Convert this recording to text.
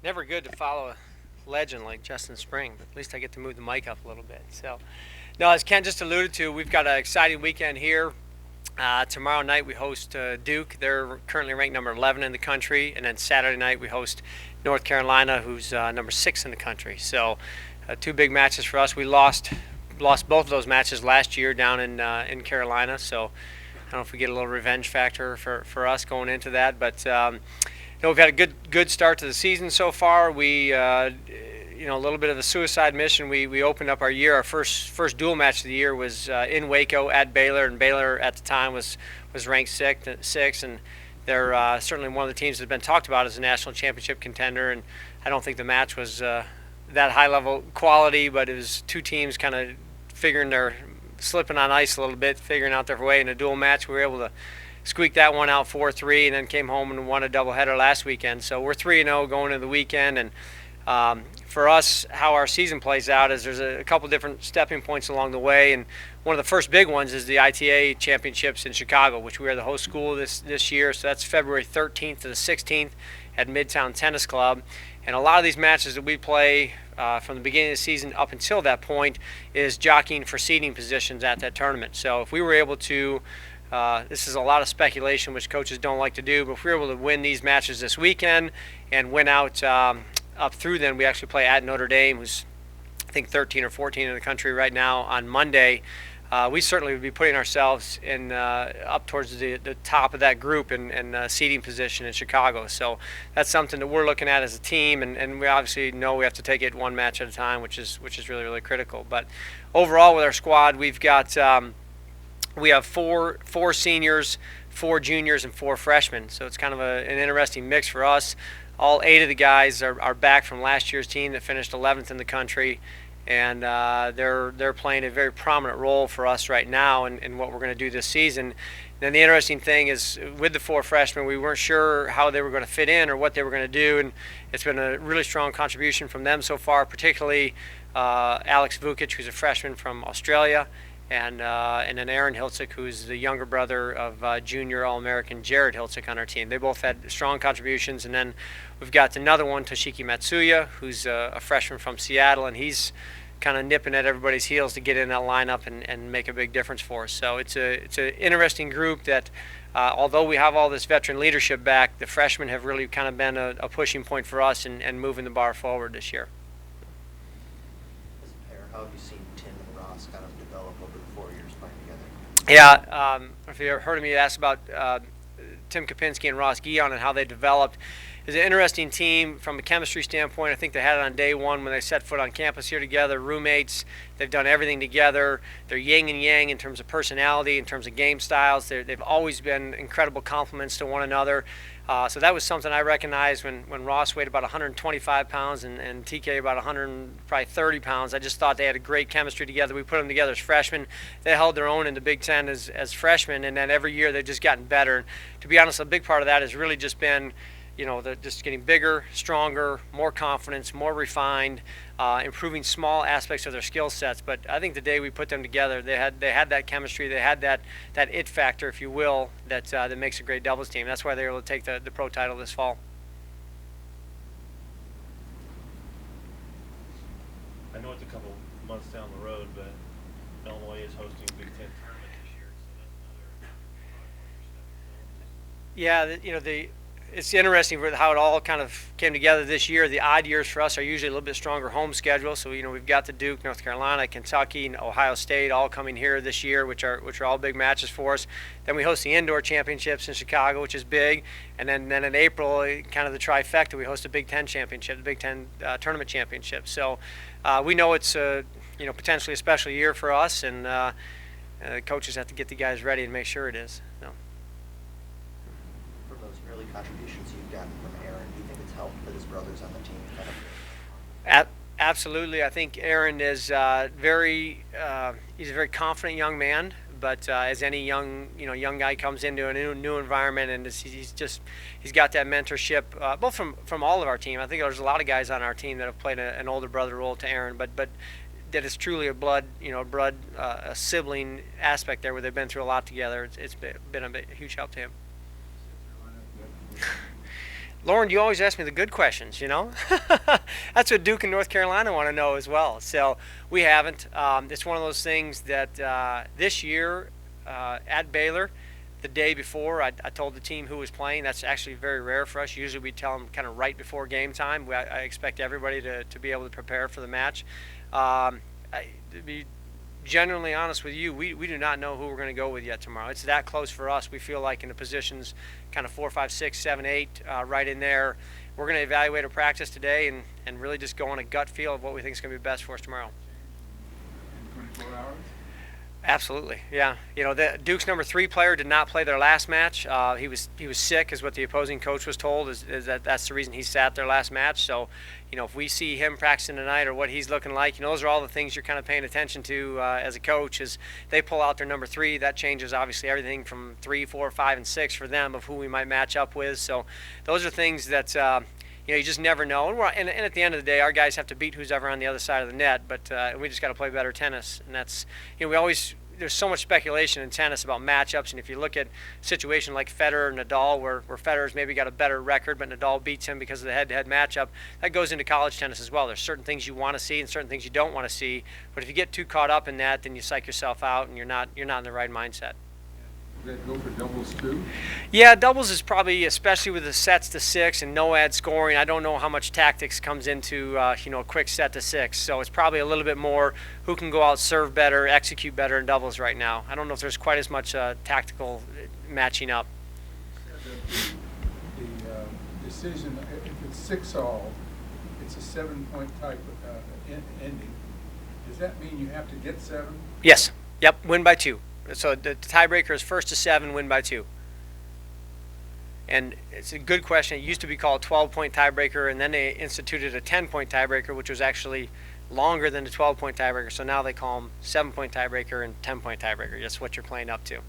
Never good to follow a legend like Justin Spring, but at least I get to move the mic up a little bit. So, no, as Ken just alluded to, we've got an exciting weekend here. Tomorrow night we host Duke. They're currently ranked number 11 in the country, and then Saturday night we host North Carolina, who's number 6 in the country. So, two big matches for us. We lost both of those matches last year down in Carolina. So, I don't know if we get a little revenge factor for us going into that, but. We've had a good start to the season so far. We, a little bit of a suicide mission. We opened up our year. Our first dual match of the year was in Waco at Baylor, and Baylor at the time was ranked sixth, and they're certainly one of the teams that's been talked about as a national championship contender. And I don't think the match was that high level quality, but it was two teams kind of slipping on ice a little bit, figuring out their way in a dual match. We were able to squeaked that one out 4-3, and then came home and won a doubleheader last weekend. So we're 3-0 going into the weekend, and for us, how our season plays out is there's a couple different stepping points along the way, and one of the first big ones is the ITA Championships in Chicago, which we are the host school this year. So that's February 13th to the 16th at Midtown Tennis Club, and a lot of these matches that we play from the beginning of the season up until that point is jockeying for seeding positions at that tournament. So if we were able to this is a lot of speculation, which coaches don't like to do, but if we're able to win these matches this weekend and win out up through, then we actually play at Notre Dame, who's I think 13 or 14 in the country right now on Monday. We certainly would be putting ourselves in up towards the top of that group and seeding position in Chicago. So that's something that we're looking at as a team, and we obviously know we have to take it one match at a time, which is really, really critical. But overall with our squad, we've got we have four seniors, 4 juniors, and 4 freshmen. So it's kind of an interesting mix for us. All 8 of the guys are back from last year's team that finished 11th in the country, and they're playing a very prominent role for us right now in what we're going to do this season. Then the interesting thing is with the 4 freshmen, we weren't sure how they were going to fit in or what they were going to do, and it's been a really strong contribution from them so far, particularly Alex Vukic, who's a freshman from Australia, and then Aaron Hiltzik, who's the younger brother of junior All-American Jared Hiltzik on our team. They both had strong contributions. And then we've got another one, Toshiki Matsuya, who's a freshman from Seattle, and he's kind of nipping at everybody's heels to get in that lineup and make a big difference for us. So it's an interesting group that, although we have all this veteran leadership back, the freshmen have really kind of been a pushing point for us and moving the bar forward this year. As a pair, how have you seen Tim and Ross kind of develop over the 4 years playing together? Yeah, if you ever heard me ask about Tim Kopinski and Ross Guillon and how they developed, it's an interesting team from a chemistry standpoint. I think they had it on day one when they set foot on campus here together, roommates. They've done everything together. They're yin and yang in terms of personality, in terms of game styles. They've always been incredible complements to one another. So that was something I recognized when Ross weighed about 125 pounds and TK about 130 pounds. I just thought they had a great chemistry together. We put them together as freshmen. They held their own in the Big Ten as freshmen, and then every year they've just gotten better. And to be honest, a big part of that has really just been, they're just getting bigger, stronger, more confidence, more refined, improving small aspects of their skill sets. But I think the day we put them together, they had that chemistry, they had that it factor, if you will, that makes a great doubles team. That's why they were able to take the pro title this fall. I know it's a couple months down the road, but Illinois is hosting a Big Ten tournament this year, so that's another It's interesting with how it all kind of came together this year. The odd years for us are usually a little bit stronger home schedule. So we've got the Duke, North Carolina, Kentucky, and Ohio State all coming here this year, which are all big matches for us. Then we host the indoor championships in Chicago, which is big, and then in April, kind of the trifecta, we host a Big Ten championship, the Big Ten tournament championship. So we know it's potentially a special year for us, and coaches have to get the guys ready and make sure it is. Those early contributions you've gotten from Aaron, do you think it's helped that his brother's on the team? Absolutely. I think Aaron is he's a very confident young man, but as any young guy comes into a new environment, and he's got that mentorship, both from all of our team. I think there's a lot of guys on our team that have played an older brother role to Aaron, but that is truly a sibling aspect there where they've been through a lot together. It's been a huge help to him. Lauren, you always ask me the good questions, you know? That's what Duke and North Carolina want to know as well. So we haven't. It's one of those things that this year at Baylor, the day before, I told the team who was playing. That's actually very rare for us. Usually we tell them kind of right before game time. I expect everybody to be able to prepare for the match. To be generally honest with you, we do not know who we're going to go with yet tomorrow. It's that close for us. We feel like in the positions kind of 4, 5, 6, 7, 8, right in there. We're going to evaluate our practice today and really just go on a gut feel of what we think is going to be best for us tomorrow. In 24 hours? Absolutely, yeah. You know, the Duke's number 3 player did not play their last match. He was sick, is what the opposing coach was told. Is that's the reason he sat their last match. So, you know, if we see him practicing tonight or what he's looking like, you know, those are all the things you're kind of paying attention to as a coach. As they pull out their number 3, that changes obviously everything from 3, 4, 5, and 6 for them of who we might match up with. So, those are things that. You know, you just never know. And at the end of the day, our guys have to beat who's ever on the other side of the net. But we just got to play better tennis. And that's, you know, there's so much speculation in tennis about matchups. And if you look at a situation like Federer and Nadal, where Federer's maybe got a better record, but Nadal beats him because of the head-to-head matchup, that goes into college tennis as well. There's certain things you want to see and certain things you don't want to see. But if you get too caught up in that, then you psych yourself out and you're not in the right mindset. Does that go for doubles too? Yeah, doubles is probably, especially with the sets to 6 and no ad scoring. I don't know how much tactics comes into you know, a quick set to 6. So it's probably a little bit more who can go out, serve better, execute better in doubles right now. I don't know if there's quite as much tactical matching up. The decision, if it's 6-all, it's a 7-point type ending. Does that mean you have to get 7? Yes. Yep. Win by 2. So the tiebreaker is 1st to 7, win by 2. And it's a good question. It used to be called 12-point tiebreaker, and then they instituted a 10-point tiebreaker, which was actually longer than the 12-point tiebreaker. So now they call them 7-point tiebreaker and 10-point tiebreaker. That's what you're playing up to.